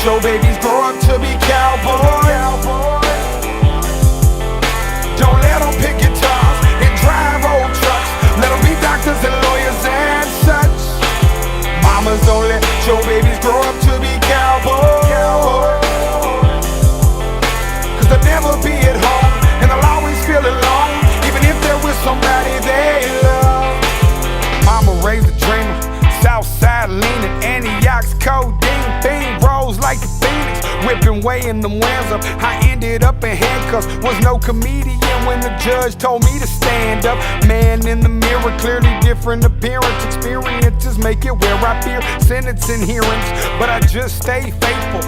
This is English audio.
your babies grow up to be cowboys. Don't let them pick guitars and drive old trucks. Let them be doctors and lawyers and such. Mamas, don't let your babies grow up to be cowboys. Cause they'll never be at home, and they'll always feel alone, even if they're with somebody they love. Mama raised a dreamer, Southside leaning, Antioch's codeine fiend, rose like a phoenix, whipping way in them winds up. I ended up in handcuffs, was no comedian when the judge told me to stand up. Man in the mirror, clearly different appearance. Experiences make it where I fear sentencing hearings, but I just stay faithful.